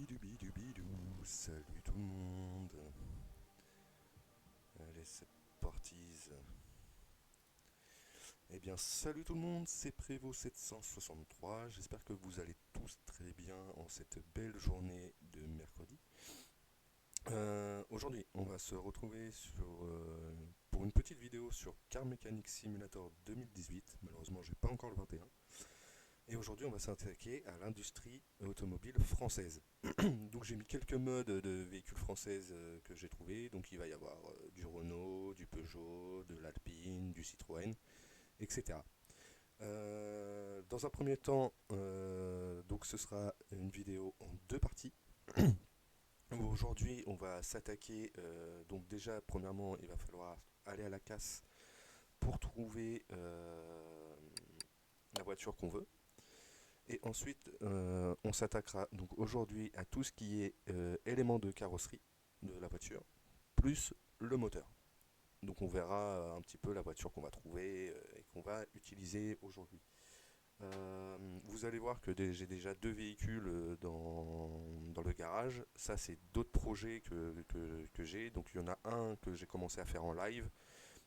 Bidou, salut tout le monde. Allez, c'est parti. Eh bien, salut tout le monde, c'est Prévost 763. J'espère que vous allez tous très bien en cette belle journée de mercredi. Aujourd'hui, on va se retrouver pour une petite vidéo sur Car Mechanic Simulator 2018. Malheureusement, j'ai pas encore le 21. Et aujourd'hui, on va s'attaquer à l'industrie automobile française. Donc j'ai mis quelques modes de véhicules françaises que j'ai trouvé. Donc il va y avoir du Renault, du Peugeot, de l'Alpine, du Citroën, etc. Dans un premier temps, donc ce sera une vidéo en deux parties. Aujourd'hui, on va s'attaquer. Donc déjà, premièrement, il va falloir aller à la casse pour trouver la voiture qu'on veut. Et ensuite, on s'attaquera donc aujourd'hui à tout ce qui est éléments de carrosserie de la voiture, plus le moteur. Donc on verra un petit peu la voiture qu'on va trouver et qu'on va utiliser aujourd'hui. Vous allez voir que j'ai déjà deux véhicules dans le garage. Ça, c'est d'autres projets que j'ai. Donc il y en a un que j'ai commencé à faire en live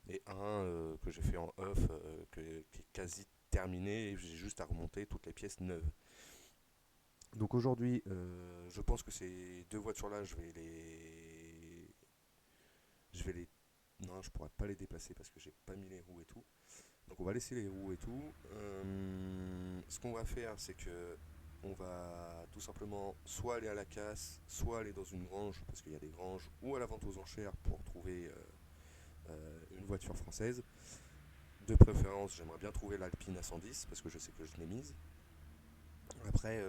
et un que j'ai fait en off qui est quasi terminé et j'ai juste à remonter toutes les pièces neuves. Donc aujourd'hui, je pense que ces deux voitures-là, je vais les, non, je pourrais pas les déplacer parce que j'ai pas mis les roues et tout. Donc on va laisser les roues et tout. Ce qu'on va faire, c'est que on va tout simplement soit aller à la casse, soit aller dans une grange parce qu'il y a des granges ou à la vente aux enchères pour trouver une voiture française. De préférence, j'aimerais bien trouver l'Alpine A110 parce que je sais que je l'ai mise. Après,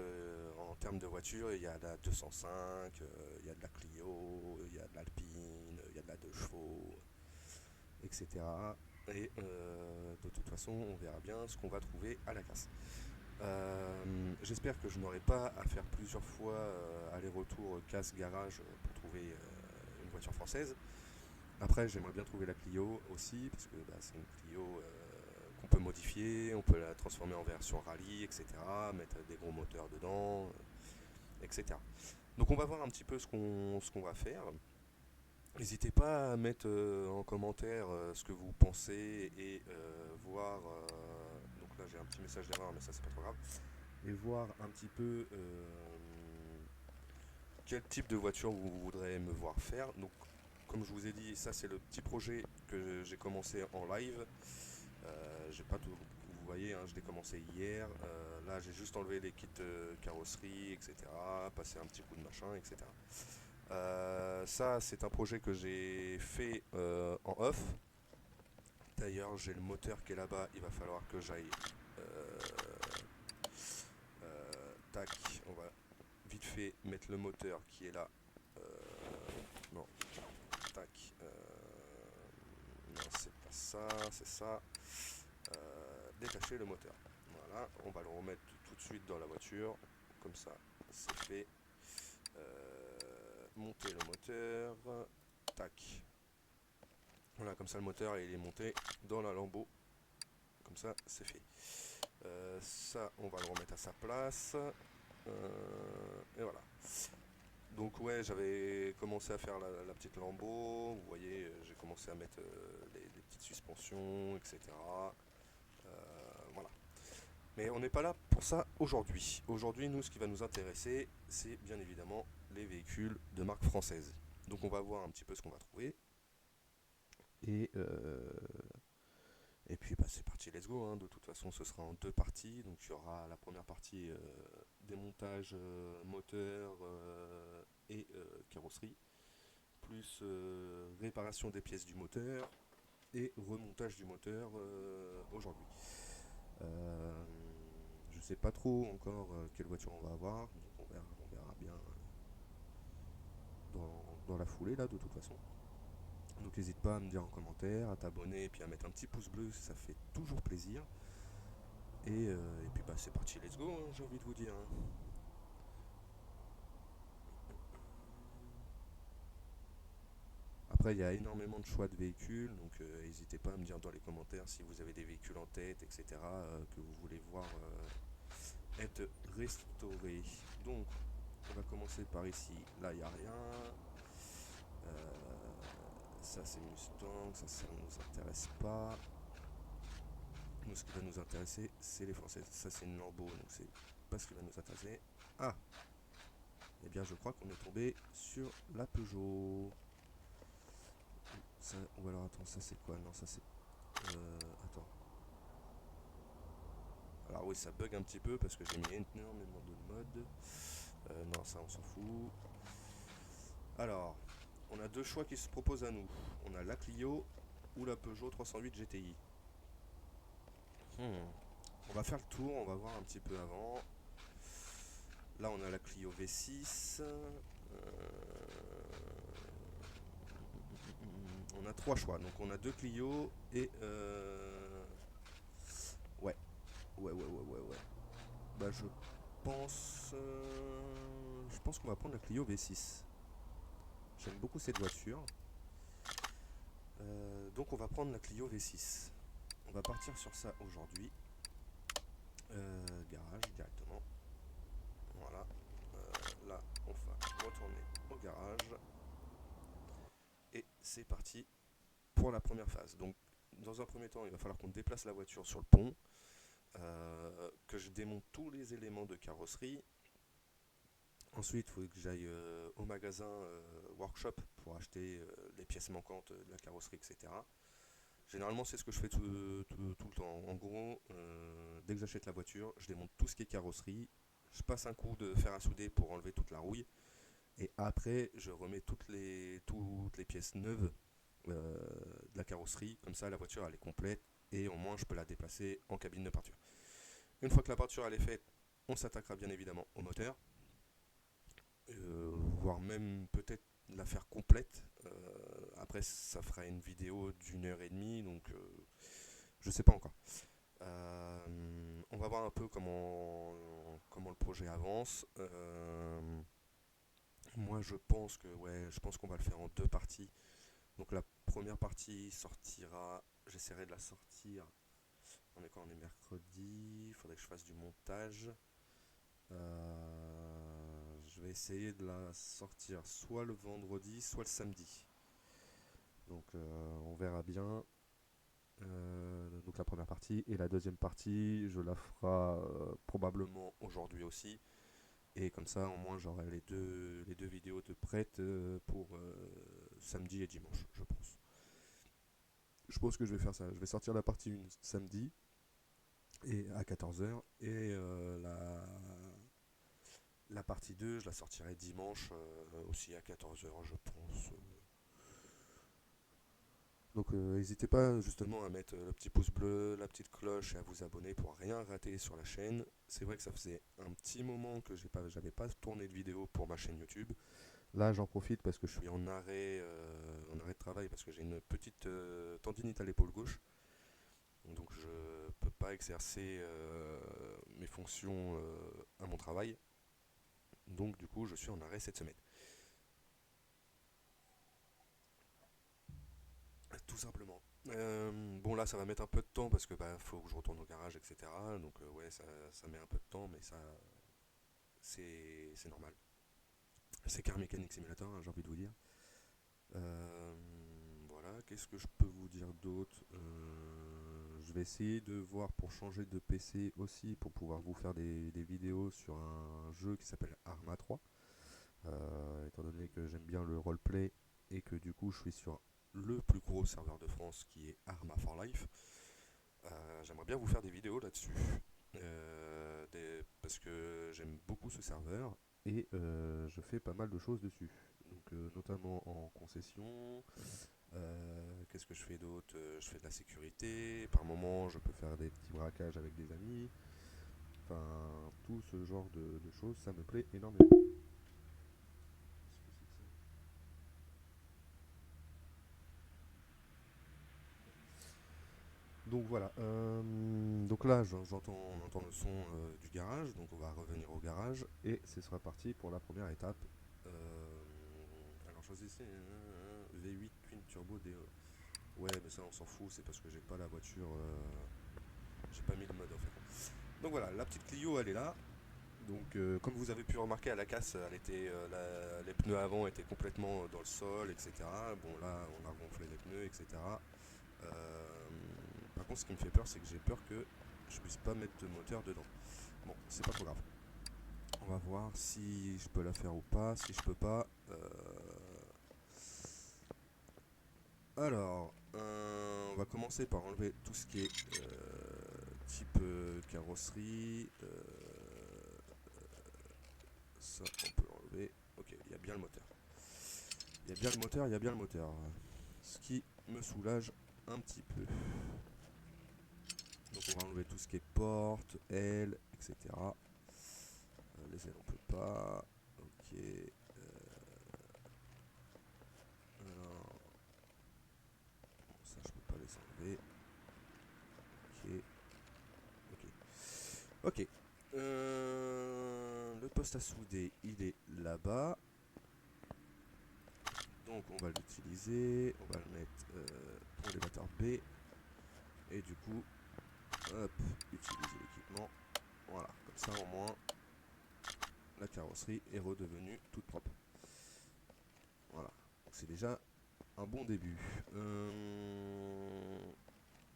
en termes de voiture, il y a la 205, il y a de la Clio, il y a de l'Alpine, il y a de la 2 chevaux, etc. Et de toute façon, on verra bien ce qu'on va trouver à la casse. J'espère que je n'aurai pas à faire plusieurs fois aller-retour casse-garage pour trouver une voiture française. Après, j'aimerais bien trouver la Clio aussi, parce que c'est une Clio qu'on peut modifier, on peut la transformer en version rallye, etc., mettre des gros moteurs dedans, etc. Donc on va voir un petit peu ce qu'on va faire. N'hésitez pas à mettre en commentaire ce que vous pensez et voir. Donc là j'ai un petit message d'erreur, mais ça c'est pas trop grave. Et voir un petit peu quel type de voiture vous voudrez me voir faire. Donc comme je vous ai dit, ça c'est le petit projet que j'ai commencé en live. J'ai pas tout, vous voyez, hein, je l'ai commencé hier. Là, j'ai juste enlevé les kits carrosserie, etc. Passé un petit coup de machin, etc. Ça, c'est un projet que j'ai fait en off. D'ailleurs, j'ai le moteur qui est là-bas. Il va falloir que j'aille. Tac, on va vite fait mettre le moteur qui est là. Non, tac. Non, c'est pas ça, c'est ça. Détacher le moteur. Voilà, on va le remettre tout de suite dans la voiture. Comme ça, c'est fait. Monter le moteur. Tac. Voilà, comme ça le moteur il est monté dans la lambeau. Comme ça, c'est fait. Ça, on va le remettre à sa place. Et voilà. Donc ouais, j'avais commencé à faire la petite lambeau. Vous voyez, j'ai commencé à mettre les petites suspensions, etc. Voilà. Mais on n'est pas là pour ça aujourd'hui. Aujourd'hui, nous, ce qui va nous intéresser, c'est bien évidemment les véhicules de marque française. Donc on va voir un petit peu ce qu'on va trouver. Et, euh, et puis c'est parti, let's go, hein. De toute façon, ce sera en deux parties. Donc il y aura la première partie démontage moteur et carrosserie, plus réparation des pièces du moteur et remontage du moteur aujourd'hui. Euh, je sais pas trop encore quelle voiture on va avoir, donc on verra bien dans la foulée là de toute façon. Donc n'hésite pas à me dire en commentaire, à t'abonner et puis à mettre un petit pouce bleu, ça fait toujours plaisir. Et puis c'est parti, let's go, hein, j'ai envie de vous dire, hein. Après il y a énormément de choix de véhicules, donc n'hésitez pas à me dire dans les commentaires si vous avez des véhicules en tête, etc. Que vous voulez voir être restaurés. Donc on va commencer par ici. Là, il n'y a rien. Ça, c'est Mustang. Ça ne nous intéresse pas. Nous, ce qui va nous intéresser, c'est les Françaises. Ça, c'est une Lambo, donc c'est pas ce qui va nous intéresser. Ah! Eh bien, je crois qu'on est tombé sur la Peugeot. Ça, ou alors, attends, ça c'est quoi? Non, ça c'est... attends. Alors oui, ça bug un petit peu parce que j'ai mis énormément de mode. Non, ça on s'en fout. Alors, on a deux choix qui se proposent à nous. On a la Clio ou la Peugeot 308 GTI. On va faire le tour, on va voir un petit peu avant. Là, on a la Clio V6. On a trois choix. Donc, on a deux Clio et... Ouais. Ouais. Bah, je pense qu'on va prendre la Clio V6. J'aime beaucoup cette voiture. Donc, on va prendre la Clio V6. On va partir sur ça aujourd'hui. Garage directement. Voilà. Là, on va retourner au garage. Et c'est parti pour la première phase. Donc, dans un premier temps, il va falloir qu'on déplace la voiture sur le pont, que je démonte tous les éléments de carrosserie. Ensuite, il faut que j'aille au magasin workshop pour acheter les pièces manquantes de la carrosserie, etc. Généralement, c'est ce que je fais tout le temps. En gros, dès que j'achète la voiture, je démonte tout ce qui est carrosserie. Je passe un coup de fer à souder pour enlever toute la rouille. Et après, je remets toutes les pièces neuves de la carrosserie. Comme ça, la voiture, elle est complète. Et au moins, je peux la déplacer en cabine de peinture. Une fois que la peinture, elle est faite, on s'attaquera bien évidemment au moteur. Voire même peut-être la faire complète. Après, ça fera une vidéo d'1 h 30. Donc, je sais pas encore. On va voir un peu comment le projet avance. Moi, je pense qu'on va le faire en deux parties. Donc, la première partie sortira. J'essaierai de la sortir. On est mercredi. Il faudrait que je fasse du montage. Je vais essayer de la sortir soit le vendredi, soit le samedi. Donc, on verra bien. Donc la première partie et la deuxième partie je la ferai probablement aujourd'hui aussi, et comme ça au moins j'aurai les deux vidéos de prêtes pour samedi et dimanche. Je pense que je vais faire ça, je vais sortir la partie 1 samedi et à 14h, et la partie 2 je la sortirai dimanche aussi à 14h je pense. Donc n'hésitez pas justement à mettre le petit pouce bleu, la petite cloche et à vous abonner pour rien rater sur la chaîne. C'est vrai que ça faisait un petit moment que j'avais pas tourné de vidéo pour ma chaîne YouTube. Là j'en profite parce que je suis en arrêt de travail parce que j'ai une petite tendinite à l'épaule gauche. Donc je peux pas exercer mes fonctions à mon travail. Donc du coup je suis en arrêt cette semaine. Tout simplement. Bon là ça va mettre un peu de temps parce que faut que je retourne au garage, etc. Donc ouais ça met un peu de temps, mais ça c'est normal. C'est Car Mechanic Simulator, hein, j'ai envie de vous dire. Voilà, qu'est-ce que je peux vous dire d'autre? Je vais essayer de voir pour changer de PC aussi, pour pouvoir vous faire des vidéos sur un jeu qui s'appelle Arma 3. Étant donné que j'aime bien le roleplay et que du coup je suis sur le plus gros serveur de France qui est Arma for Life. J'aimerais bien vous faire des vidéos là-dessus parce que j'aime beaucoup ce serveur et je fais pas mal de choses dessus. Donc notamment en concession. Qu'est-ce que je fais d'autre? Je fais de la sécurité. Par moment, je peux faire des petits braquages avec des amis. Enfin, tout ce genre de choses, ça me plaît énormément. Donc voilà, donc là on entend le son du garage, donc on va revenir au garage et ce sera parti pour la première étape. Alors choisissez un V8 Twin Turbo DE. Ouais, mais ça on s'en fout, c'est parce que j'ai pas la voiture, j'ai pas mis le mode en fait. Donc voilà, la petite Clio elle est là. Donc comme vous avez pu remarquer à la casse, les pneus avant étaient complètement dans le sol, etc. Bon là on a gonflé les pneus, etc. Par contre ce qui me fait peur c'est que j'ai peur que je puisse pas mettre de moteur dedans. Bon c'est pas trop grave. On va voir si je peux la faire ou pas. Si je peux pas, alors, on va commencer par enlever tout ce qui est type carrosserie. Ça, on peut l'enlever. Ok, il y a bien le moteur. Il y a bien le moteur, il y a bien le moteur. Ce qui me soulage un petit peu. Donc on va enlever tout ce qui est porte, ailes, etc. Les ailes on peut pas. Ok. Alors, bon, ça je peux pas les enlever. Ok. Ok. Ok. Le poste à souder, il est là-bas. Donc on va l'utiliser. On va le mettre pour l'élévateur B. Et du coup, hop, utiliser l'équipement. Voilà, comme ça au moins, la carrosserie est redevenue toute propre. Voilà, donc c'est déjà un bon début.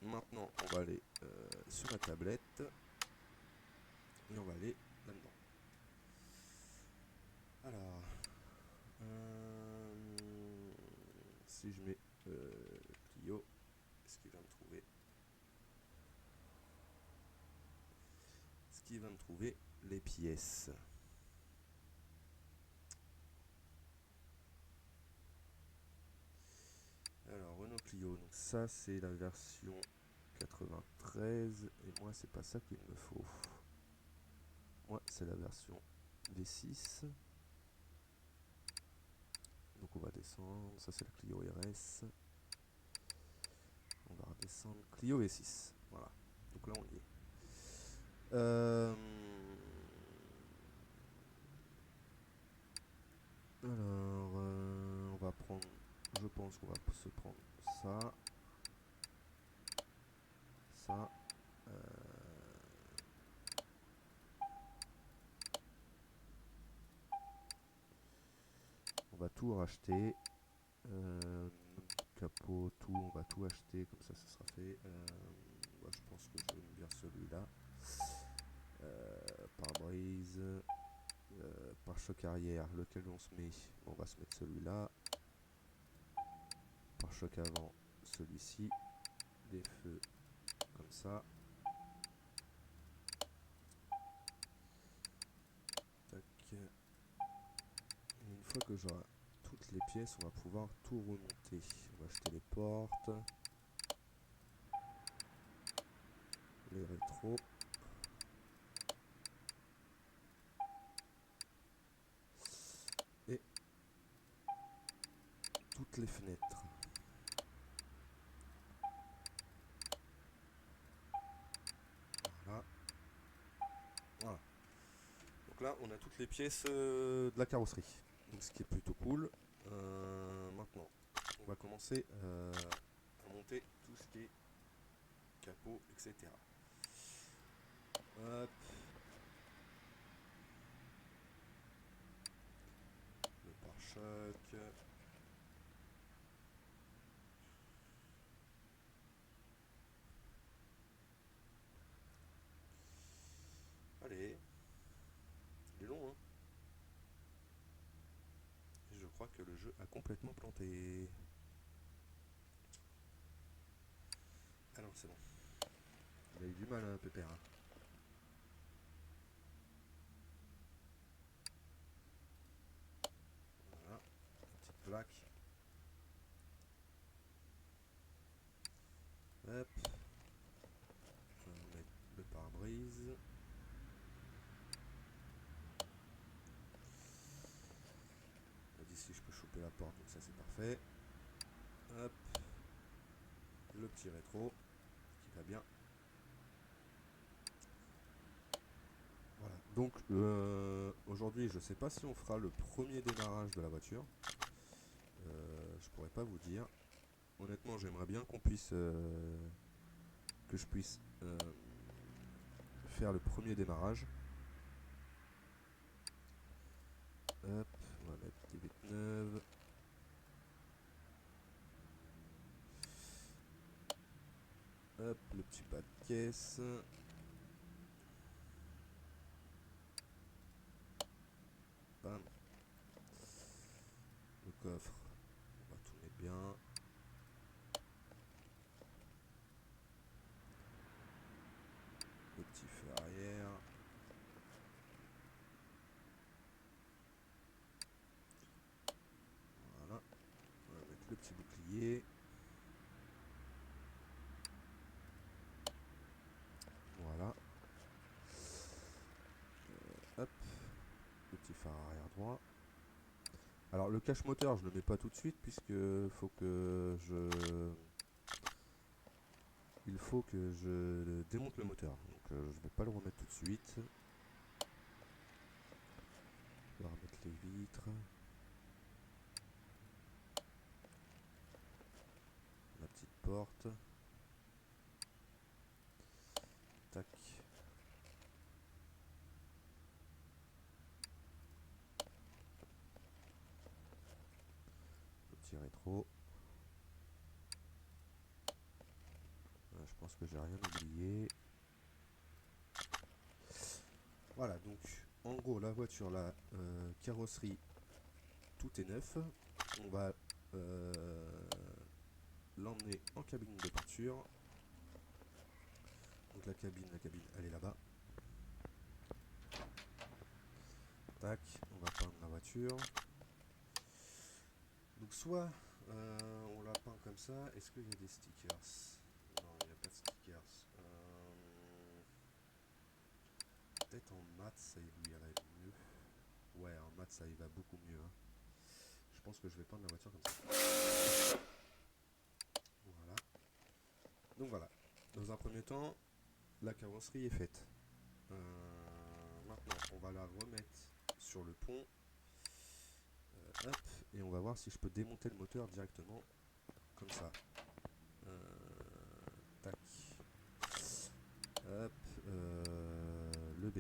Maintenant, on va aller sur la tablette. Et on va aller là-dedans. Alors, si je mets Clio, est-ce qu'il va me trouver les pièces? Alors, Renault Clio, donc ça c'est la version 93, et moi c'est pas ça qu'il me faut. Moi c'est la version V6. Donc on va descendre, ça c'est la Clio RS. On va redescendre Clio V6. Voilà, donc là on y est. Alors, on va prendre, je pense qu'on va se prendre ça, ça. On va tout racheter. Capot, tout, on va tout acheter, comme ça sera fait. Je pense que je vais me dire celui-là. Pare-brise, pare-choc arrière, lequel on se met? On va se mettre celui-là. Pare-choc avant, celui-ci. Des feux, comme ça. Tac. Et une fois que j'aurai toutes les pièces, on va pouvoir tout remonter. On va acheter les portes, les rétros. Et toutes les fenêtres. Voilà. Voilà. Donc là, on a toutes les pièces de la carrosserie. Donc, ce qui est plutôt cool. Maintenant, on va commencer à monter tout ce qui est capot, etc. Hop. Le pare-choc. Allez. Il est long, hein. Et je crois que le jeu a complètement planté. Ah non, c'est bon. Il a eu du mal, hein, Pépère. Voilà. Une petite plaque. Hop. On va mettre le pare-brise. D'ici, je peux choper la porte, donc ça c'est parfait. Hop. Le petit rétro qui va bien. Voilà. Donc aujourd'hui, je sais pas si on fera le premier démarrage de la voiture. Je pourrais pas vous dire. Honnêtement, j'aimerais bien que je puisse faire le premier démarrage. Des bêtes neuves. Hop, le petit bas de caisse. Bam. Le coffre, on va tout mettre bien. Le petit feu arrière. Voilà. On va mettre le petit bouclier. Voilà. Hop. Le petit phare arrière droit. Alors le cache moteur je le mets pas tout de suite puisque faut que je... Il faut que je démonte le moteur. Donc je vais pas le remettre tout de suite. On va remettre les vitres. La petite porte. Tac. Le petit rétro. Je pense que j'ai rien oublié. Voilà, donc en gros la voiture, la carrosserie, tout est neuf. On va l'emmener en cabine de peinture. Donc la cabine elle est là-bas. Tac, on va peindre la voiture. Donc soit on la peint comme ça. Est-ce qu'il y a des stickers? Non, il n'y a pas de stickers. Peut-être en mat ça irait mieux. Ouais, en mat ça y va beaucoup mieux. Hein. Je pense que je vais peindre la voiture comme ça. Voilà. Donc voilà. Dans un premier temps, la carrosserie est faite. Maintenant, on va la remettre sur le pont. Hop, et on va voir si je peux démonter le moteur directement comme ça. Tac. Hop, le B.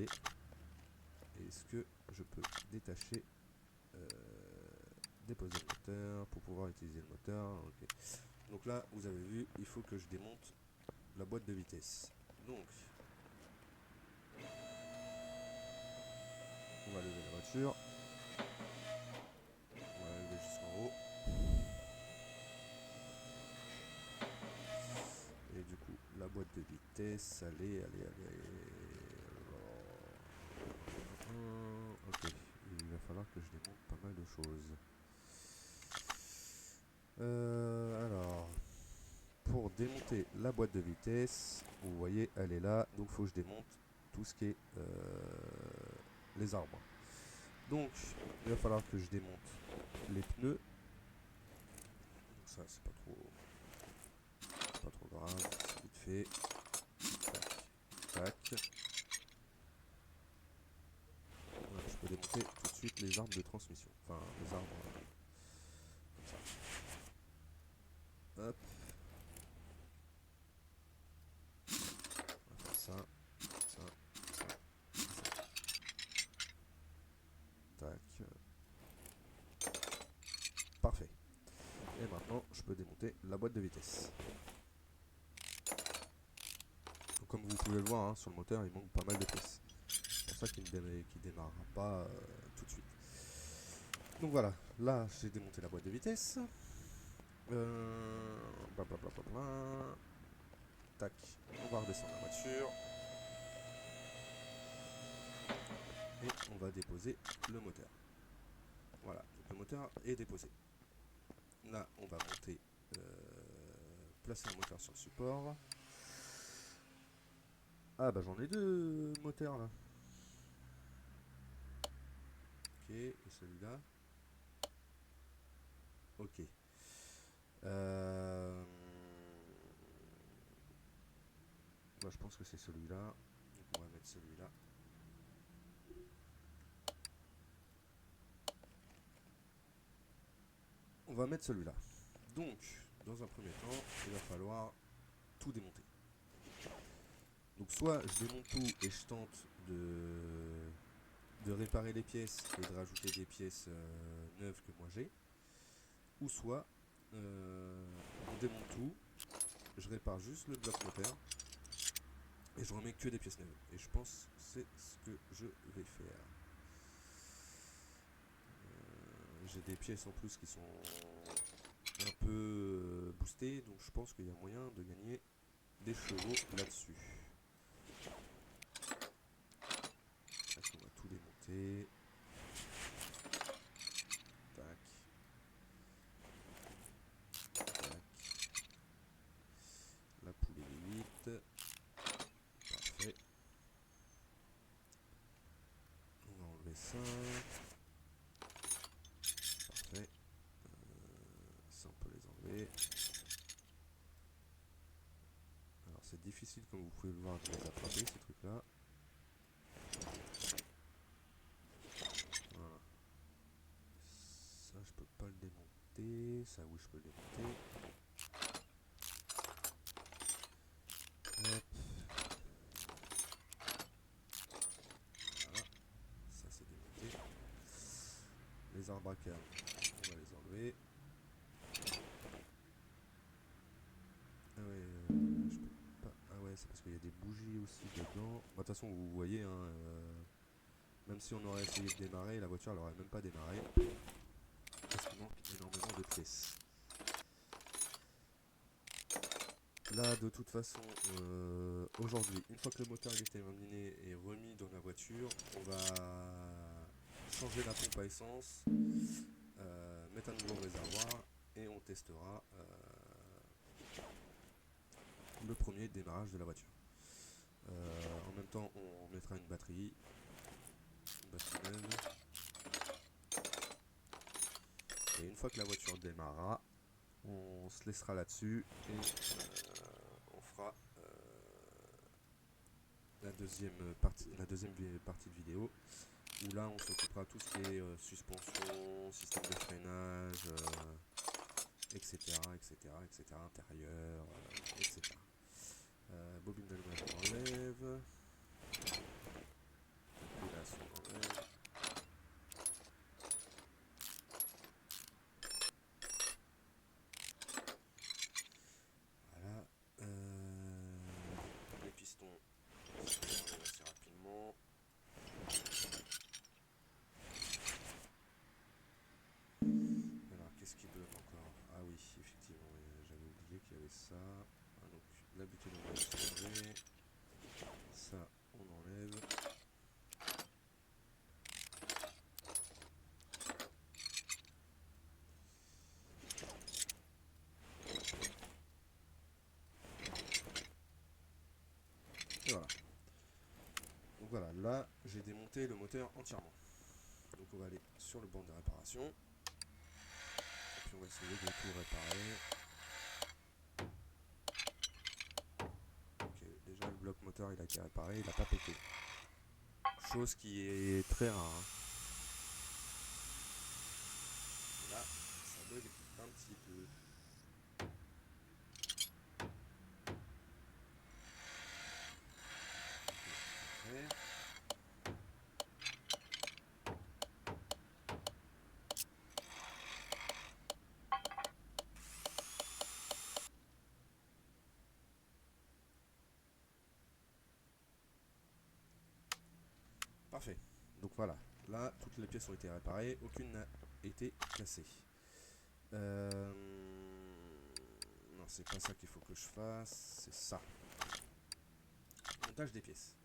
Est-ce que je peux détacher, déposer le moteur pour pouvoir utiliser le moteur? Ok. Donc là, vous avez vu, il faut que je démonte la boîte de vitesse. Donc, on va lever la voiture. On va la lever jusqu'en haut. Et du coup, la boîte de vitesse, allez. Ok, il va falloir que je démonte pas mal de choses. Alors, pour démonter la boîte de vitesse, vous voyez, elle est là. Donc, il faut que je démonte tout ce qui est les arbres. Donc, il va falloir que je démonte les pneus. Donc ça, c'est pas trop grave. C'est vite fait. Tac. Voilà, je peux démonter tout de suite les arbres de transmission. Enfin, les arbres comme ça. Hop. On va faire ça. Tac. Parfait. Et maintenant, je peux démonter la boîte de vitesse. Donc, comme vous pouvez le voir, hein, sur le moteur, il manque pas mal de pièces. C'est pour ça qu'il ne démarrera pas tout de suite. Donc voilà, là j'ai démonté la boîte de vitesse. Blablabla. Tac, on va redescendre la voiture. Et on va déposer le moteur. Voilà, donc le moteur est déposé. Là, on va monter, placer le moteur sur le support. Ah bah j'en ai deux moteurs là. Ok, et celui-là. Ok. Moi je pense que c'est celui-là. Donc on va mettre celui-là. On va mettre celui-là. Donc, dans un premier temps, il va falloir tout démonter. Donc soit je démonte tout et je tente de de réparer les pièces et de rajouter des pièces neuves que moi j'ai, ou soit on démonte tout, je répare juste le bloc moteur et je remets que des pièces neuves. Et je pense que c'est ce que je vais faire. J'ai des pièces en plus qui sont un peu boostées, donc je pense qu'il y a moyen de gagner des chevaux là-dessus. On va tout démonter. Tac. Tac. La poule est 8. Parfait. On va enlever ça. Parfait. Ça on peut les enlever. Alors c'est difficile comme vous pouvez le voir de les attraper ces trucs là. Voilà. Ça je peux pas le démonter. Ça oui je peux le démonter. Hop. Voilà. Ça c'est démonté. Les arbres à câble, on va les enlever. Ah ouais, je peux pas. Ah ouais, c'est parce qu'il y a des bougies aussi dedans. De toute façon, vous voyez, hein, même si on aurait essayé de démarrer, la voiture elle aurait même pas démarré. Parce qu'il manque énormément de pièces. Là, de toute façon, aujourd'hui, une fois que le moteur est terminé et remis dans la voiture, on va changer la pompe à essence, mettre un nouveau réservoir et on testera le premier démarrage de la voiture. En même temps, on mettra une batterie neuve. Et une fois que la voiture démarrera, on se laissera là-dessus et on fera la deuxième partie de vidéo où là on s'occupera tout ce qui est suspension, système de freinage, etc., intérieur, etc. Bobine d'allumage on enlève. Hélas on enlève. Voilà. Les pistons, on enlève assez rapidement. Alors qu'est-ce qui bloque encore? Ah oui, effectivement, j'avais oublié qu'il y avait ça. Ah, donc la butée on va changer. Ça on enlève. Et voilà. Donc voilà, là j'ai démonté le moteur entièrement. Donc on va aller sur le banc de réparation. Et puis on va essayer de tout réparer. Ok, déjà le bloc moteur il a été réparé, il n'a pas pété. Chose qui est très rare. Hein. Là, ça bug un petit peu. Okay. Parfait. Donc voilà, là toutes les pièces ont été réparées, aucune n'a été cassée. Non, c'est pas ça qu'il faut que je fasse, c'est ça. Montage des pièces.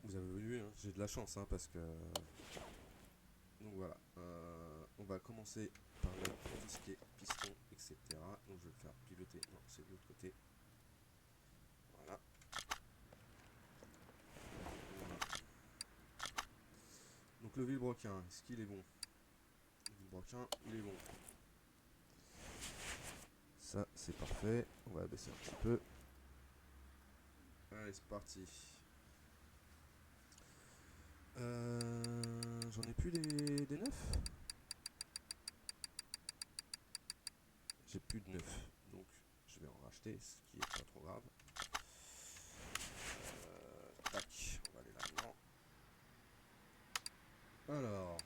Vous avez vu, hein, j'ai de la chance hein, parce que... Donc voilà, on va commencer par mettre tout ce qui est piston, etc. Donc je vais le faire pivoter, non c'est de l'autre côté. Voilà. Donc le vilebrequin, est-ce qu'il est bon? Le vilebrequin, il est bon. Ça, c'est parfait. On va baisser un petit peu. Allez, c'est parti. J'en ai plus des neufs. J'ai plus de neufs. Donc, je vais en racheter, ce qui est pas trop grave. Tac. Alors,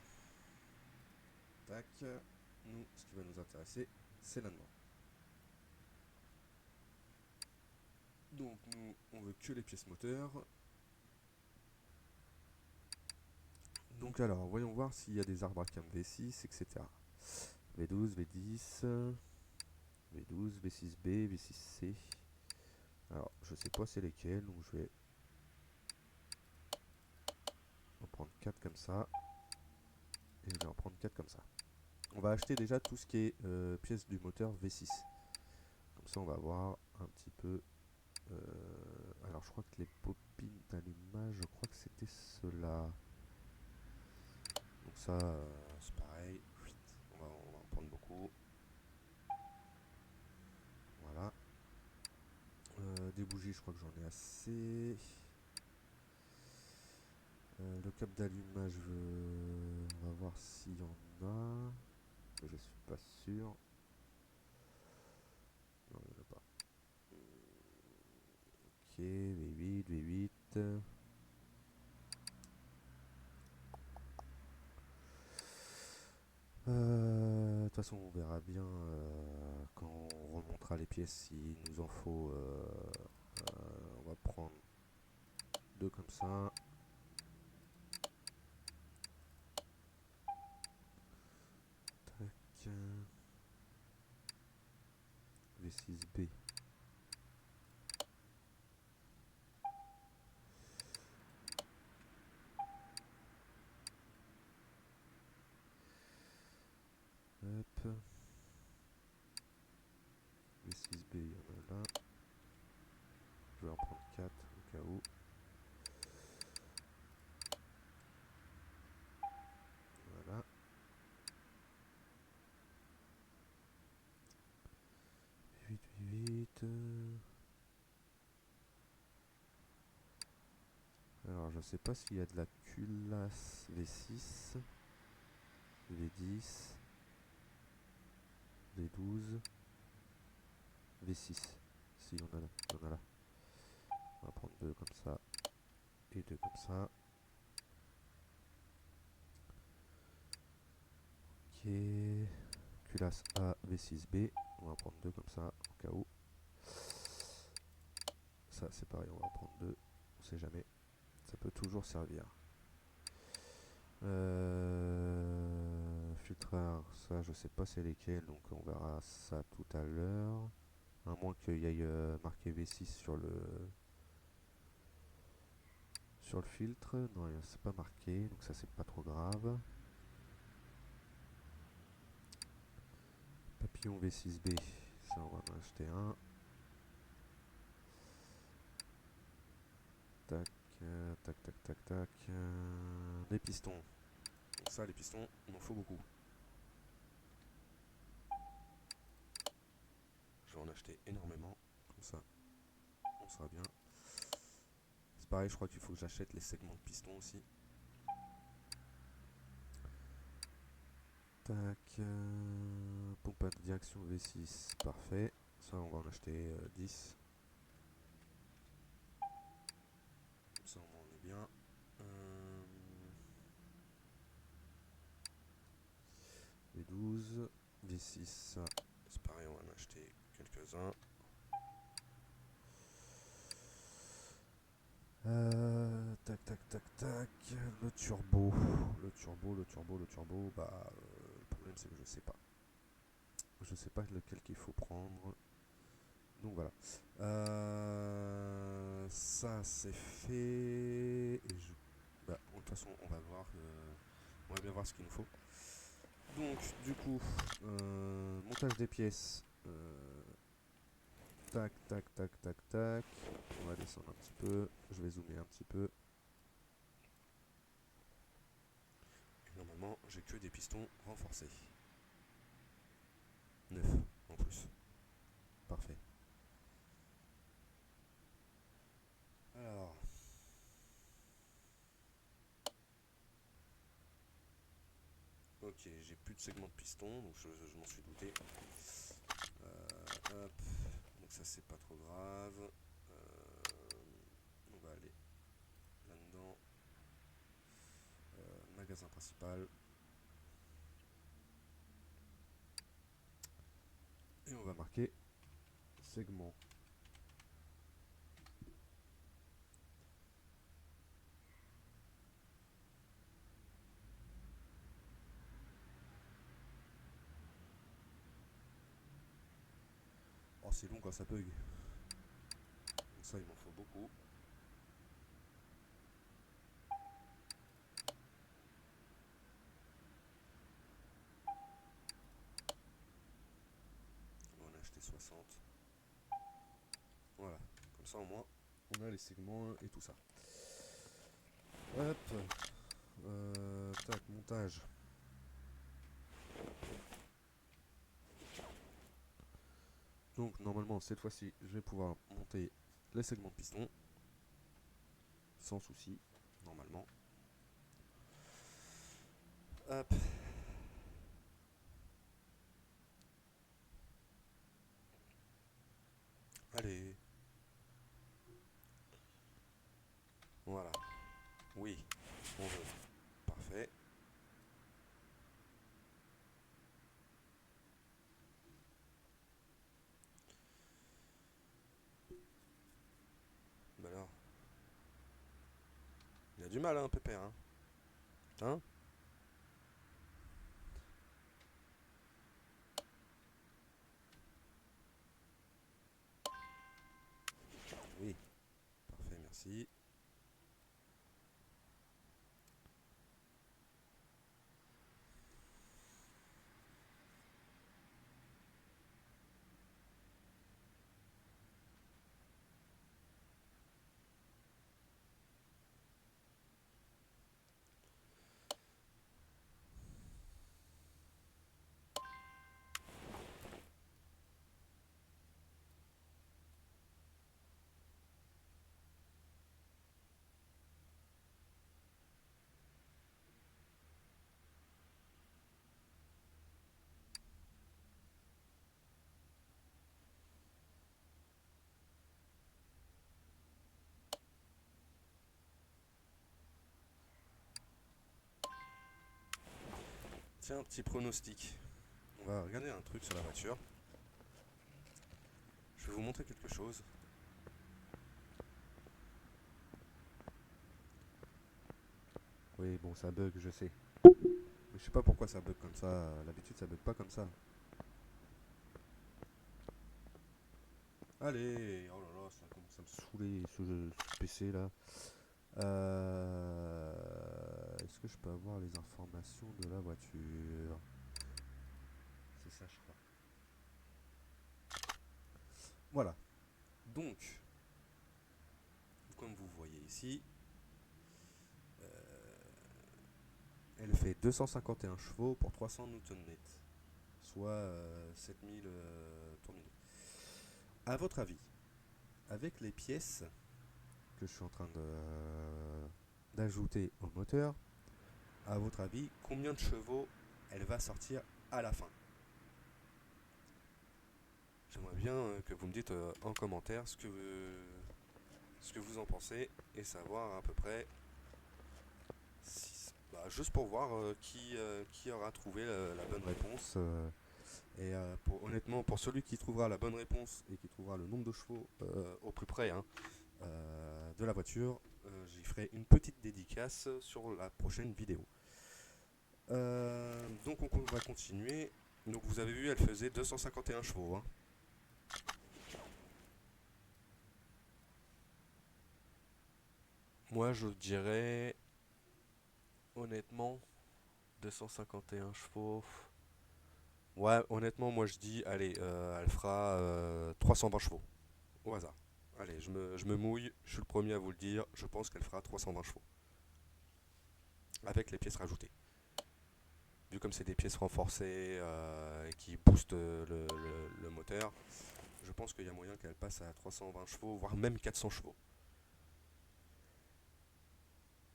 tac. Nous, ce qui va nous intéresser, c'est là-dedans. Donc nous, on veut que les pièces moteurs. Donc alors, voyons voir s'il y a des arbres à cam V6, etc. V12, V10, V12, V6B, V6C. Alors, je sais pas c'est lesquels, donc je vais en prendre 4 comme ça. Et je vais en prendre 4 comme ça. On va acheter déjà tout ce qui est pièces du moteur V6. Comme ça, on va voir un petit peu. Alors, je crois que les bobines d'allumage, je crois que c'était cela. Donc ça, c'est pareil. On va en prendre beaucoup. Voilà. Des bougies, je crois que j'en ai assez. Le câble d'allumage, on va voir s'il y en a. Je suis pas sûr. Non, il n'y en a pas. Ok, V8, V8. De toute façon, on verra bien quand on remontera les pièces s'il nous en faut. On va prendre deux comme ça. Tac. V6B. Hop. V6B, il y en a là. Je vais en prendre 4 au cas où. Voilà. V8, V8. Alors, je sais pas s'il y a de la culasse V6, V10, V12, V6. Si, on a là. On en a là. On va prendre deux comme ça et deux comme ça. Ok. Culasse A, V6B. On va prendre deux comme ça au cas où. Ça, c'est pareil, on va en prendre deux. On sait jamais. Ça peut toujours servir. Filtreur, ça je sais pas c'est lesquels, donc on verra ça tout à l'heure. À moins qu'il y ait marqué V6 sur le filtre. Non, c'est pas marqué, donc ça c'est pas trop grave. Papillon V6B, ça on va en acheter un. Tac, tac, tac, tac, tac. Les pistons. Donc ça, les pistons, il m'en faut beaucoup. Je vais en acheter énormément, comme ça on sera bien. C'est pareil, je crois qu'il faut que j'achète les segments de piston aussi. Tac, pompe à direction V6, parfait. Ça, on va en acheter 10. Comme ça, on en est bien. V12, V6, ça, c'est pareil, on va en acheter quelques-uns. Tac, tac, tac, tac. Le turbo, bah, le problème c'est que je sais pas. Je sais pas lequel qu'il faut prendre. Donc voilà. Ça c'est fait. Et bah, de toute façon, on va bien voir ce qu'il nous faut. Donc, du coup, montage des pièces. Tac, tac, tac, tac, tac. On va descendre un petit peu. Je vais zoomer un petit peu. Et normalement, j'ai que des pistons renforcés. 9 en plus. Parfait. Alors. Ok, j'ai plus de segments de piston, donc je m'en suis douté. Hop. Donc ça c'est pas trop grave. On va aller là-dedans. magasin principal. Et on va marquer segment. Oh, c'est long quand ça bug. Donc ça, il m'en faut beaucoup. On va en acheter 60. Voilà, comme ça au moins, on a les segments et tout ça. Hop. Tac, montage. Donc normalement, cette fois-ci, je vais pouvoir monter les segments de piston. Sans souci, normalement. Hop. Allez. Voilà. Oui, on veut. Parfait. Bah alors. Il a du mal, hein, Pépère. Hein? Oui. Parfait, merci. Tiens, un petit pronostic. On va regarder un truc sur la voiture. Je vais vous montrer quelque chose. Oui, bon, ça bug, je sais. Mais je sais pas pourquoi ça bug comme ça. L'habitude, ça bug pas comme ça. Allez, oh là là, ça commence à me saouler ce PC là. Est-ce que je peux avoir les informations de la voiture? C'est ça, je crois. Voilà. Donc, comme vous voyez ici, elle fait 251 chevaux pour 300 Nm, soit 7000 tours-minute. À votre avis, avec les pièces que je suis en train d'ajouter au moteur, à votre avis, combien de chevaux elle va sortir à la fin? J'aimerais bien que vous me dites en commentaire ce que vous en pensez et savoir à peu près, juste pour voir qui aura trouvé la bonne réponse. Honnêtement, pour celui qui trouvera la bonne réponse et qui trouvera le nombre de chevaux au plus près de la voiture, j'y ferai une petite dédicace sur la prochaine vidéo. Donc on va continuer. Donc vous avez vu, elle faisait 251 chevaux. Hein. Moi je dirais honnêtement 251 chevaux. Ouais, honnêtement, moi je dis, allez, elle fera 320 chevaux. Au hasard. Allez, je me mouille, je suis le premier à vous le dire, je pense qu'elle fera 320 chevaux. Avec les pièces rajoutées. Vu comme c'est des pièces renforcées qui boostent le moteur, je pense qu'il y a moyen qu'elle passe à 320 chevaux, voire même 400 chevaux.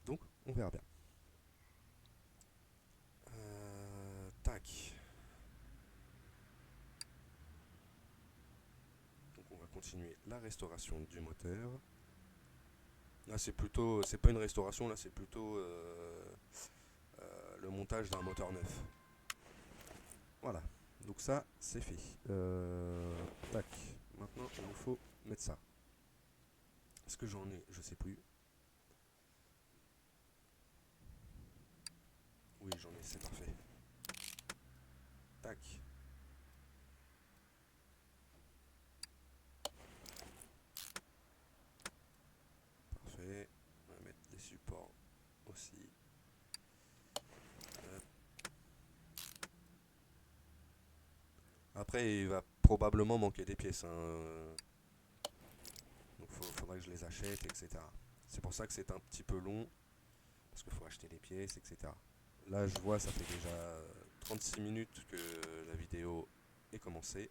Donc, on verra bien. Tac. Donc, on va continuer la restauration du moteur. Là, c'est pas une restauration, là, c'est plutôt montage d'un moteur neuf. Voilà, donc ça c'est fait. Tac, maintenant il nous faut mettre ça. Est-ce que j'en ai? Je sais plus. Oui, j'en ai, c'est parfait. Tac. Parfait. On va mettre les supports aussi. Après, il va probablement manquer des pièces. Hein. Donc faudrait que je les achète, etc. C'est pour ça que c'est un petit peu long. Parce qu'il faut acheter les pièces, etc. Là, je vois, ça fait déjà 36 minutes que la vidéo est commencée.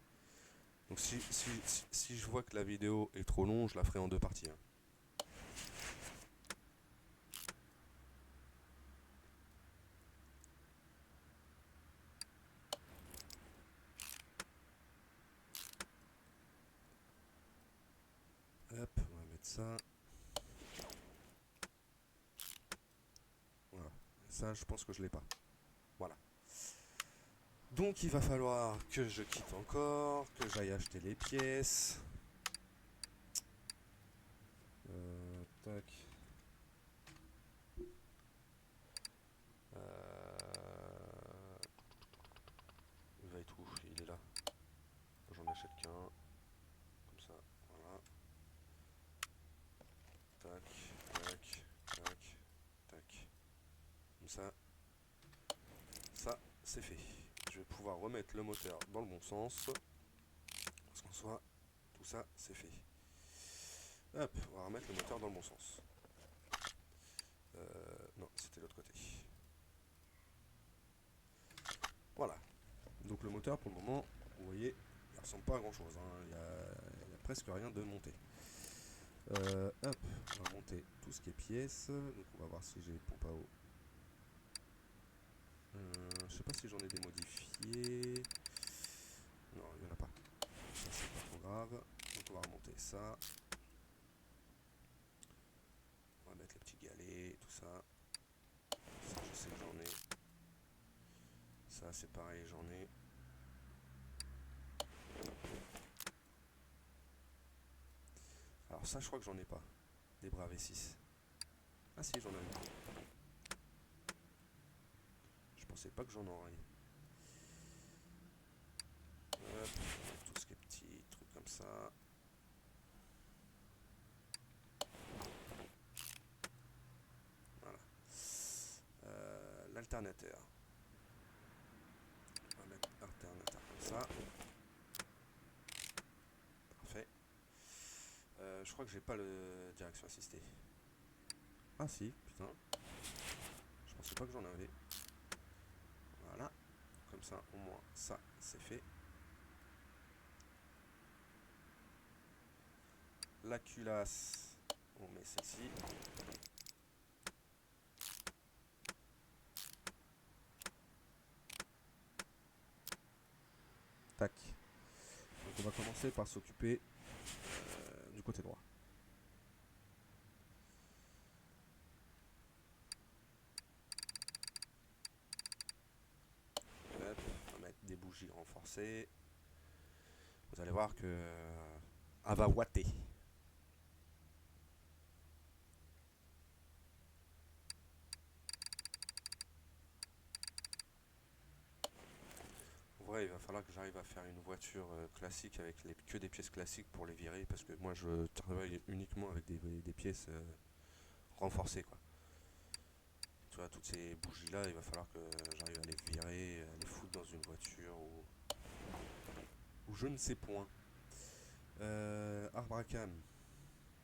Donc si je vois que la vidéo est trop longue, je la ferai en deux parties. Hein. Hop, on va mettre ça. Voilà. Ça, je pense que je l'ai pas. Voilà. Donc il va falloir que je quitte encore, que j'aille acheter les pièces. Tac. Il va être où? Il est là. J'en achète qu'un. Comme ça, voilà. Tac, tac, tac, tac. Comme ça. Ça, c'est fait. Je vais pouvoir remettre le moteur dans le bon sens. Parce qu'en soit, tout ça, c'est fait. Hop, on va remettre le moteur dans le bon sens. Non, c'était l'autre côté. Voilà. Donc le moteur, pour le moment, vous voyez, il ressemble pas à grand chose. Hein. Il y a presque rien de monté. Hop, on va monter tout ce qui est pièces. Donc on va voir si j'ai pompe à eau. Je sais pas si j'en ai des modifiés. Non, il n'y en a pas. Ça c'est pas trop grave. Donc on va remonter ça. On va mettre les petits galets, tout ça. Ça je sais que j'en ai. Ça c'est pareil, j'en ai. Alors ça je crois que j'en ai pas. Des bras V6. Ah si, j'en ai un. Je pensais pas que j'en aurais. Hop, tout ce qui est petit, trucs comme ça. Voilà. L'alternateur. On va mettre alternateur comme ça. Parfait. Je crois que j'ai pas le direction assistée. Ah si, putain. Je pensais pas que j'en avais. Voilà. Comme ça, au moins, ça, c'est fait. La culasse, on met celle-ci. Tac. Donc on va commencer par s'occuper du côté droit. Hop, on va mettre des bougies renforcées. Vous allez voir que elle va ouater. Ouais, il va falloir que j'arrive à faire une voiture classique avec que des pièces classiques pour les virer parce que moi je travaille uniquement avec des pièces renforcées quoi. Tu vois, toutes ces bougies là, il va falloir que j'arrive à les virer, à les foutre dans une voiture ou je ne sais point. Arbre à cam.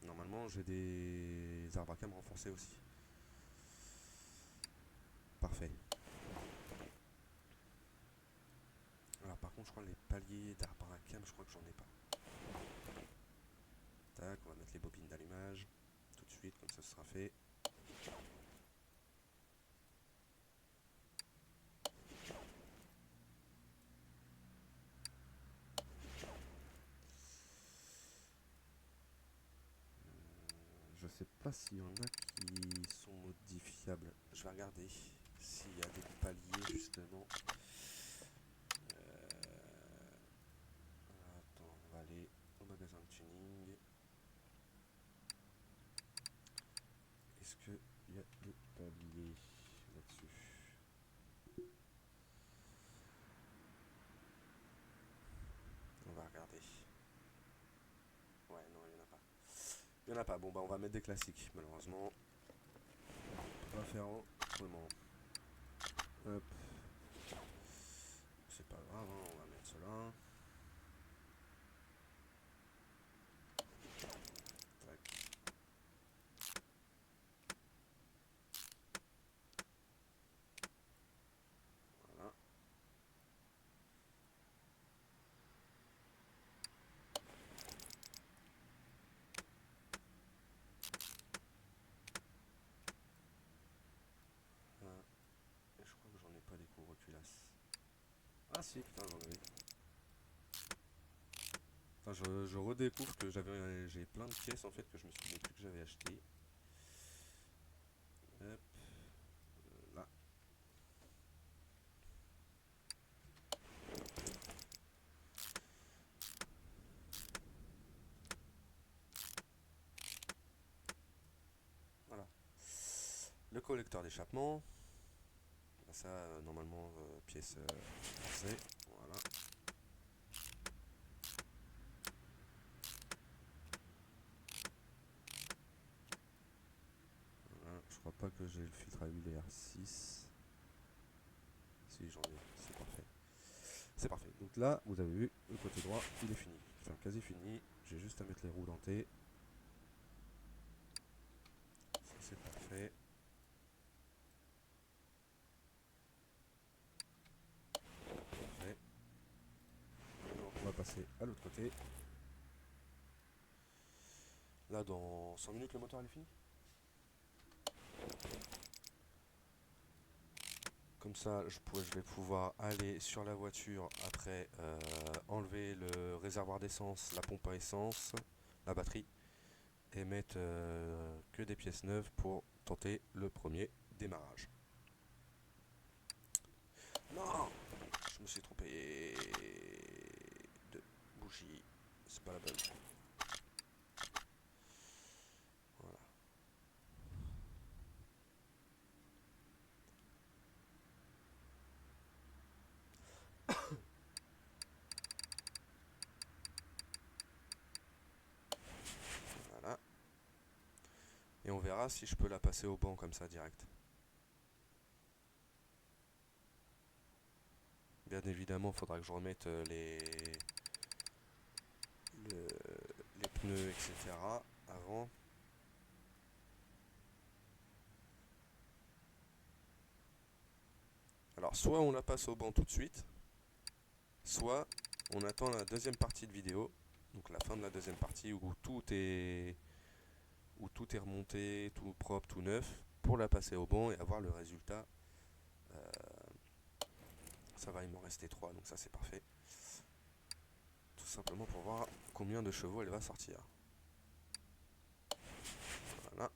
Normalement j'ai des arbres à cam renforcés aussi. Parfait. Alors par contre je crois les paliers d'arbres à cam, je crois que j'en ai pas. Tac, on va mettre les bobines d'allumage tout de suite, comme ça ce sera fait. Je sais pas s'il y en a qui sont modifiables. Je vais regarder. s'il y a des paliers justement. Attends, on va aller au magasin de tuning. Est-ce qu'il y a des paliers là-dessus? On va regarder. Ouais, non, il n'y en a pas. Il n'y en a pas. Bon, bah, on va mettre des classiques, malheureusement. On va faire autrement. Hop. C'est pas grave, hein, on va mettre cela. Tac. Voilà. Et je crois que j'en ai pas les couvre-culasses. Ah si, putain, j'en avais. Enfin, je redécouvre que j'ai plein de pièces en fait que je me souviens plus que j'avais acheté. Hop, là. Voilà. Le collecteur d'échappement. Ça, normalement, pièce français. Voilà. Voilà. Je crois pas que j'ai le filtre à huile R6. Si, j'en ai. C'est parfait. C'est parfait. Donc là, vous avez vu, le côté droit, il est fini. Enfin, quasi fini. J'ai juste à mettre les roues dentées. Ça, c'est parfait. Parfait. Maintenant, on va passer à l'autre côté. Là, dans 100 minutes, le moteur il est fini. Comme ça, je vais pouvoir aller sur la voiture après enlever le réservoir d'essence, la pompe à essence, la batterie et mettre que des pièces neuves pour tenter le premier démarrage. Non, je me suis trompé de bougie, c'est pas la bonne. Voilà. Voilà. Et on verra si je peux la passer au banc comme ça direct. Bien évidemment, il faudra que je remette les pneus, etc. avant. Alors, soit on la passe au banc tout de suite, soit on attend la deuxième partie de vidéo, donc la fin de la deuxième partie où tout est remonté, tout propre, tout neuf, pour la passer au banc et avoir le résultat. Ça va, il m'en restait 3, donc ça c'est parfait. Tout simplement pour voir combien de chevaux elle va sortir. Voilà.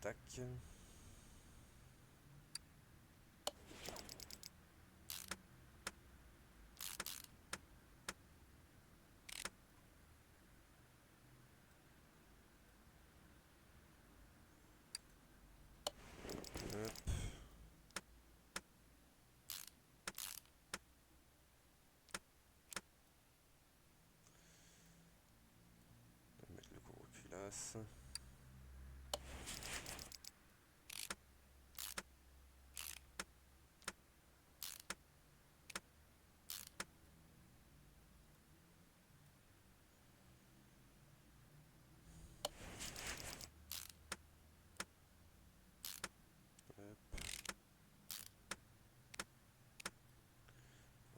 Tac. Hop. On va mettre le couvre-culasse.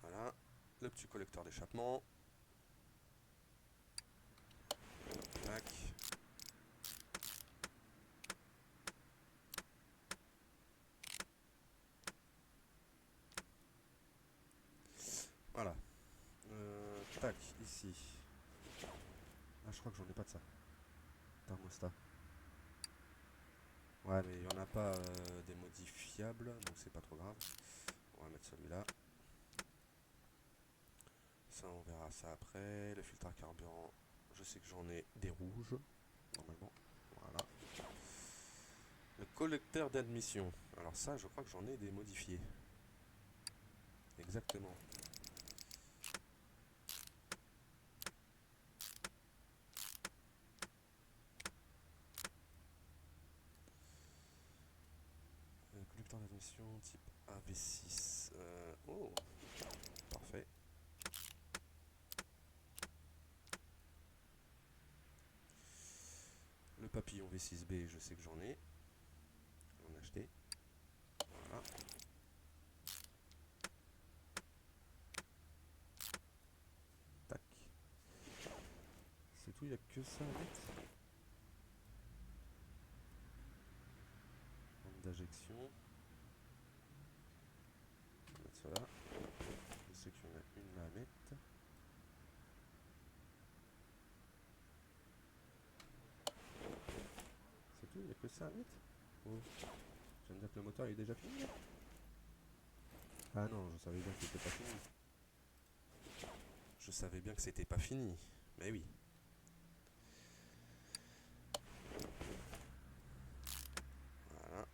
Voilà. Le petit collecteur d'échappement. Tac. Voilà. Tac, ici. Ah, je crois que j'en ai pas de ça. Thermostat. Ouais, mais il n'y en a pas des modifiables, donc c'est pas trop grave. On va mettre celui-là. Ça, on verra ça après. Le filtre à carburant, je sais que j'en ai des rouges, normalement. Voilà. Le collecteur d'admission. Alors ça, je crois que j'en ai des modifiés. Exactement. Collecteur d'admission type AV6. Oh, parfait. Le papillon V6B, je sais que j'en ai. J'en ai acheté. Voilà. Tac. C'est tout, il n'y a que ça à mettre. Bande d'injection. On va mettre cela. Je sais qu'il y en a une là à mettre. C'est tout, il n'y a que ça à mettre. Oh. Tu viens de dire que le moteur est déjà fini là? Ah non, je savais bien que c'était pas fini. Je savais bien que c'était pas fini. Mais oui. Voilà.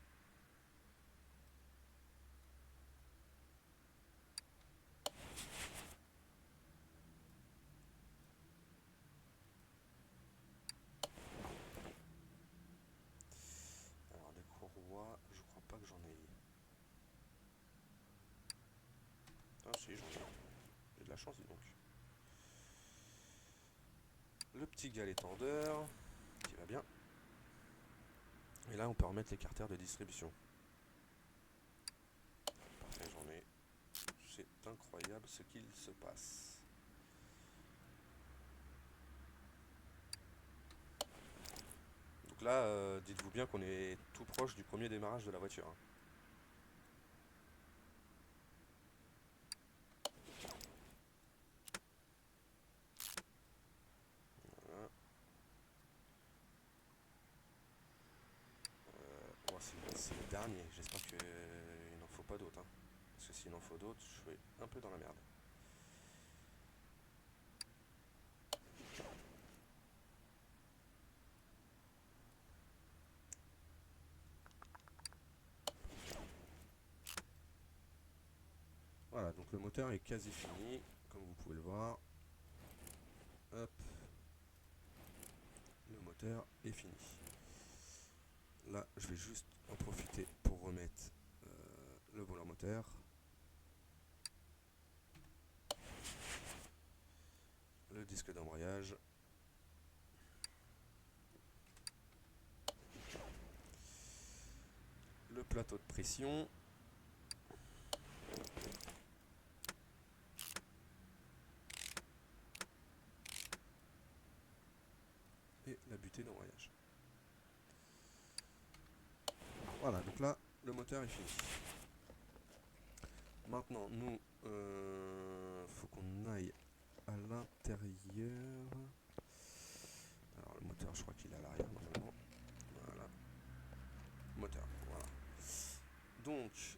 Alors les courroies, je crois pas que j'en ai. Ah si, j'en ai. J'ai de la chance, dis donc. Le petit galet tendeur, qui va bien. Et là, on peut remettre les carters de distribution. Parfait, j'en ai. C'est incroyable ce qu'il se passe. Donc là, dites-vous bien qu'on est tout proche du premier démarrage de la voiture. Hein. Voilà. Bon, c'est le dernier. J'espère qu'il n'en faut pas d'autres. Hein. Parce que s'il en faut d'autres, je suis un peu dans la merde. Voilà, donc le moteur est quasi fini, comme vous pouvez le voir. Hop. Le moteur est fini. Là, je vais juste en profiter pour remettre le volant moteur. Le disque d'embrayage. Le plateau de pression. Et la butée d'embrayage. Voilà, donc là, le moteur est fini. Maintenant, nous, faut qu'on aille à l'intérieur. Alors, le moteur, je crois qu'il est à l'arrière normalement. Voilà. Moteur, voilà. Donc,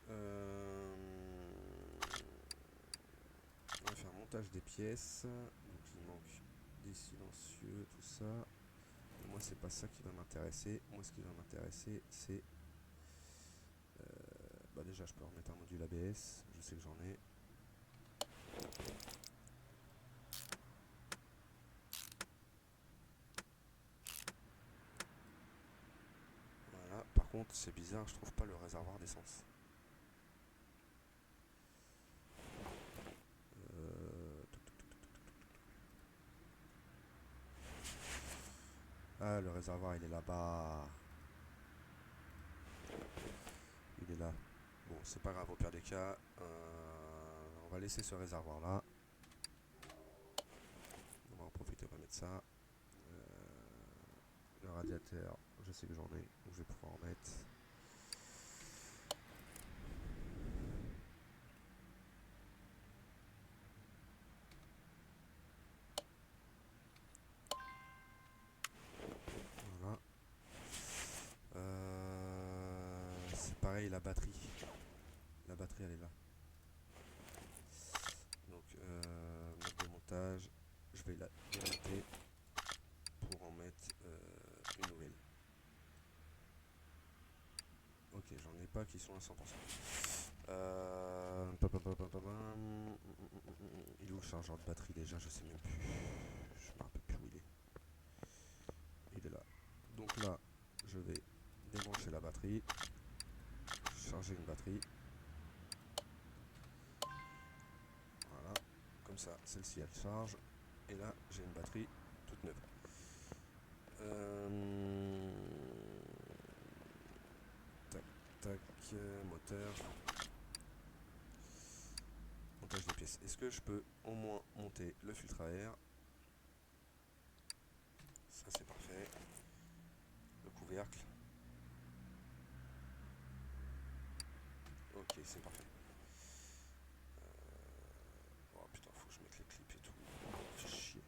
on va faire montage des pièces. Donc, il manque des silencieux, tout ça. Et moi, c'est pas ça qui va m'intéresser. Moi, ce qui va m'intéresser, c'est. Bah, déjà, je peux remettre un module ABS. Je sais que j'en ai. Voilà. Par contre, c'est bizarre, je trouve pas le réservoir d'essence. Ah, le réservoir, il est là-bas. Il est là. Bon, c'est pas grave, au pire des cas, on va laisser ce réservoir-là. On va en profiter, on va mettre ça. Le radiateur, je sais que j'en ai, donc je vais pouvoir en mettre. pareil, la batterie. La batterie, elle est là. Donc, mode de montage, je vais la démonter pour en mettre une nouvelle. Ok, j'en ai pas qui sont à 100%. Il est où le chargeur de batterie déjà? Je sais même plus. Je me rappelle plus où il est. Il est là. Donc là, je vais débrancher la batterie, charger une batterie. Voilà. Comme ça, celle-ci elle charge. Et là, j'ai une batterie toute neuve. Tac, tac, moteur. Montage des pièces. Est-ce que je peux au moins monter le filtre à air? Ça c'est parfait. Le couvercle. Ok, c'est parfait. Oh putain, faut que je mette les clips et tout. Fait chier.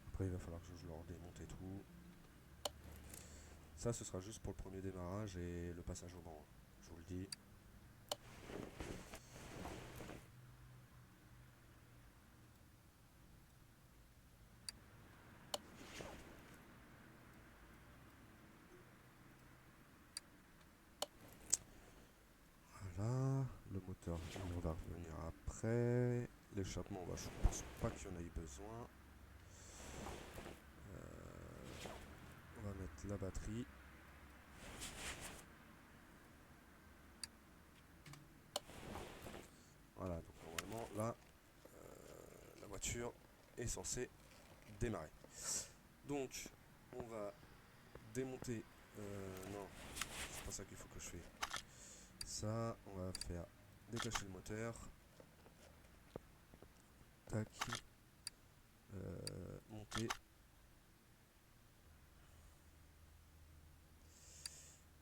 Après, il va falloir que je leur démonte et tout. Ça, ce sera juste pour le premier démarrage et le passage au banc. Je vous le dis. Voilà. Le moteur, on va revenir après. L'échappement, je pense pas qu'il y en ait besoin. On va mettre la batterie. Voilà, donc normalement là, la voiture est censée démarrer. Donc, on va démonter. Non, c'est pas ça qu'il faut que je fasse. Ça, on va faire détacher le moteur. Tac. Monter.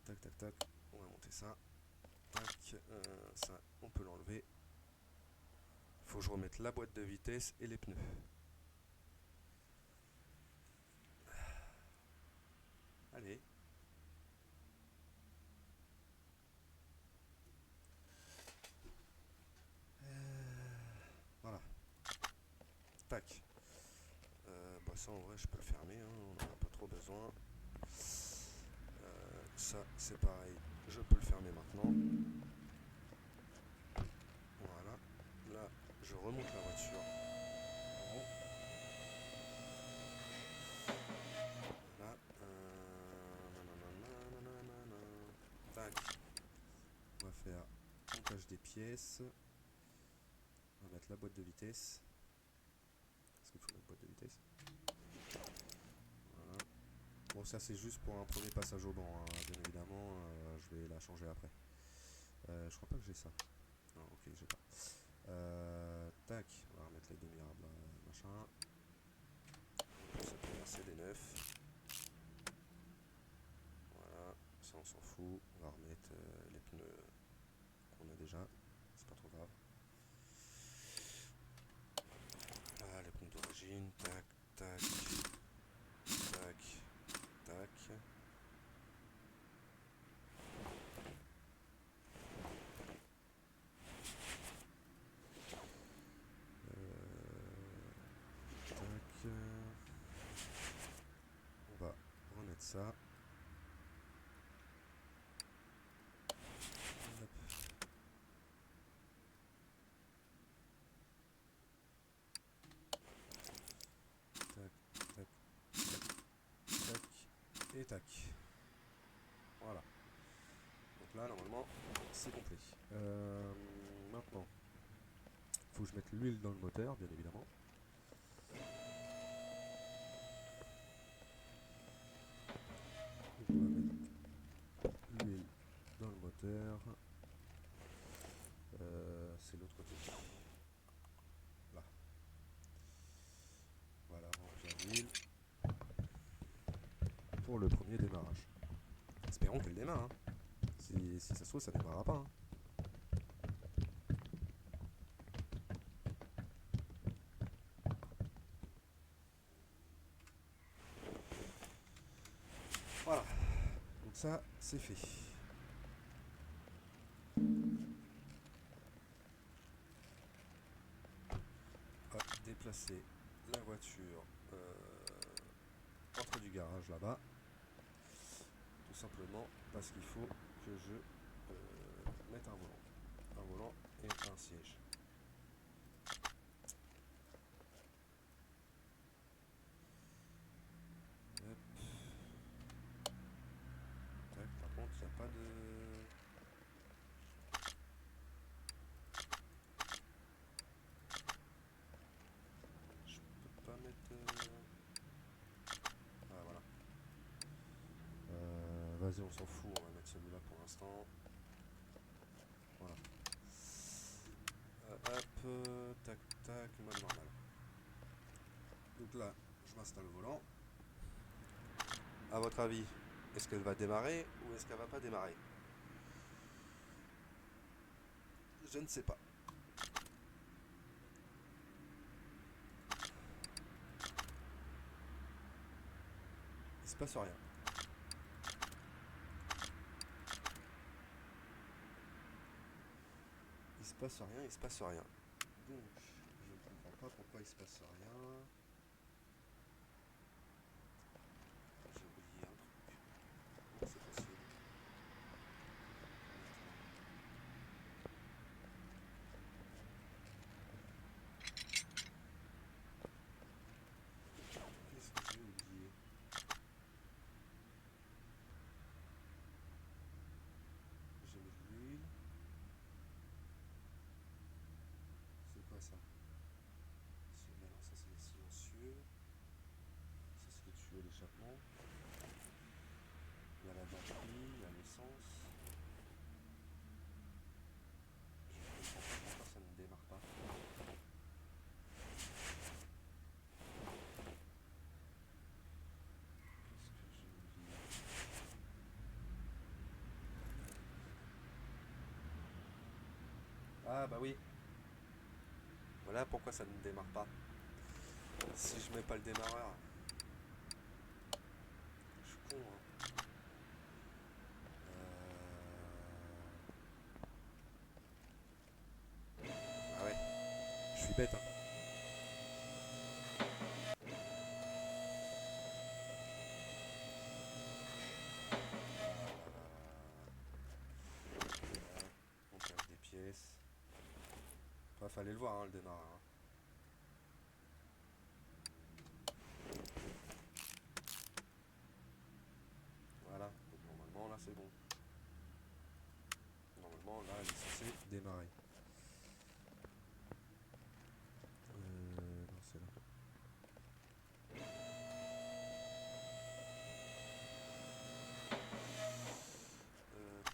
Tac, tac, tac. On va monter ça. Tac. Ça, on peut l'enlever. Faut que je remette la boîte de vitesse et les pneus. Allez. Voilà. Tac. Bah ça en vrai je peux le fermer, hein, on n'en a pas trop besoin. Ça c'est pareil, je peux le fermer maintenant. Voilà. Là je remonte la voiture. Là. Tac. On va faire montage des pièces. On va mettre la boîte de vitesse. Est-ce qu'il faut mettre boîte de vitesse? Voilà. Bon, ça c'est juste pour un premier passage au banc, hein. Bien évidemment, je vais la changer après. Je crois pas que j'ai ça. Non, ok, j'ai pas. Tac, on va remettre les demi-arbres, machin. C'est des neufs. Voilà, ça on s'en fout. On va remettre les pneus qu'on a déjà. C'est pas trop grave. Là, les pneus d'origine. Tac, tac, tac, tac. Tac. On va remettre ça. Et tac. Voilà. Donc là, normalement, c'est complet. Maintenant, il faut que je mette l'huile dans le moteur, bien évidemment. On va mettre l'huile dans le moteur. C'est l'autre côté. Là. Voilà, remplir l'huile. Pour le premier démarrage. Espérons qu'elle démarre. Hein. Si ça se trouve, ça ne démarrera pas. Hein. ça c'est fait. On va déplacer la voiture entre du garage là-bas. Tout simplement parce qu'il faut que je mette un volant. Un volant et un siège. Hop. Tac, par contre, il n'y a pas de... Je peux pas mettre... Ah voilà. Vas-y, on s'en fout, on va mettre celui-là pour l'instant. Voilà. Hop, tac, tac, mode normal. Donc là, je m'installe au volant. À votre avis, est-ce qu'elle va démarrer ou est-ce qu'elle va pas démarrer? Je ne sais pas. Il se passe rien. Il se passe rien, il se passe rien. Donc, je ne comprends pas pourquoi il se passe rien. J'ai oublié un truc. Comment c'est possible? Qu'est-ce que j'ai oublié? J'ai mis de l'huile. C'est quoi ça? Non, ça c'est les silencieux. Ça c'est le tuyau d'échappement. Il y a la batterie, il y a l'essence. Je ne comprends pas pourquoi ça ne démarre pas. Qu'est-ce que j'ai oublié? Ah bah oui. Voilà pourquoi ça ne démarre pas. Si je mets pas le démarreur. Je suis con, hein. Ah ouais. Je suis bête, hein. On cache des pièces. Enfin, fallait le voir, hein, le démarreur, hein. Voilà. Donc, normalement, là, c'est bon. Normalement, là, il est censé démarrer. Non, c'est là.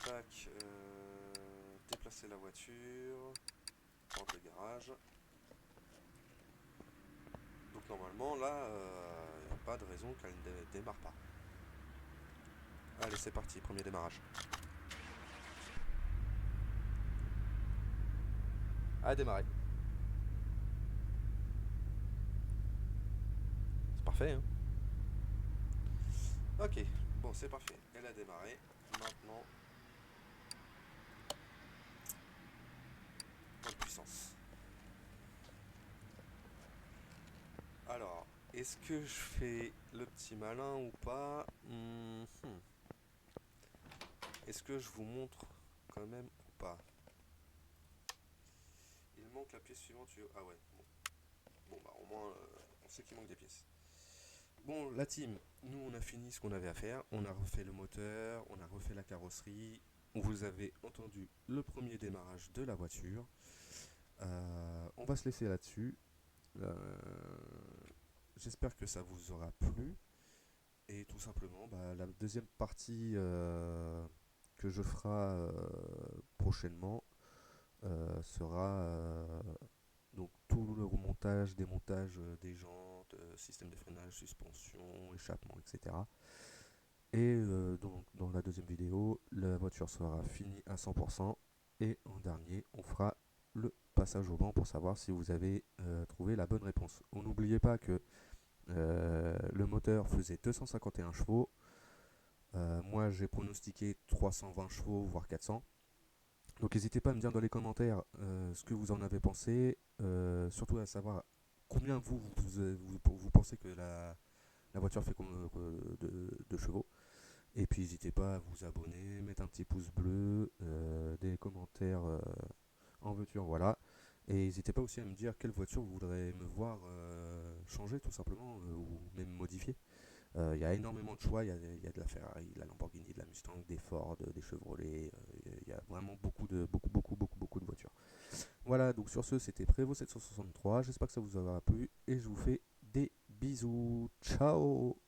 Tac. Déplacer la voiture. Prendre le garage. Donc, normalement, là, il n'y a pas de raison qu'elle ne démarre pas. Allez, c'est parti, premier démarrage. À démarrer. C'est parfait, hein. Ok, bon, c'est parfait. Elle a démarré. Maintenant, en puissance. Alors, est-ce que je fais le petit malin ou pas? Est-ce que je vous montre quand même ou pas? Il manque la pièce suivante. Ah ouais, bon. Bon, bah au moins, on sait qu'il manque des pièces. Bon, la team, nous on a fini ce qu'on avait à faire. On a refait le moteur, on a refait la carrosserie. Vous avez entendu le premier démarrage de la voiture. On va se laisser là-dessus. J'espère que ça vous aura plu. Et tout simplement, bah, la deuxième partie que je ferai prochainement sera donc tout le remontage, démontage des jantes, système de freinage, suspension, échappement, etc. Et donc dans la deuxième vidéo, la voiture sera finie à 100%. Et en dernier, on fera le passage au banc pour savoir si vous avez trouvé la bonne réponse. N'oubliez pas que le moteur faisait 251 chevaux. Moi, j'ai pronostiqué 320 chevaux, voire 400. Donc n'hésitez pas à me dire dans les commentaires ce que vous en avez pensé, surtout à savoir combien vous pensez que la voiture fait de chevaux. Et puis n'hésitez pas à vous abonner, mettre un petit pouce bleu, des commentaires en voiture, voilà. Et n'hésitez pas aussi à me dire quelle voiture vous voudrez me voir changer tout simplement, ou même modifier. Il y a énormément de choix, il y a de la Ferrari, de la Lamborghini, de la Mustang, des Ford, des Chevrolet, il y a vraiment beaucoup de voitures. Voilà, donc sur ce, c'était Prévost 763, j'espère que ça vous aura plu et je vous fais des bisous. Ciao.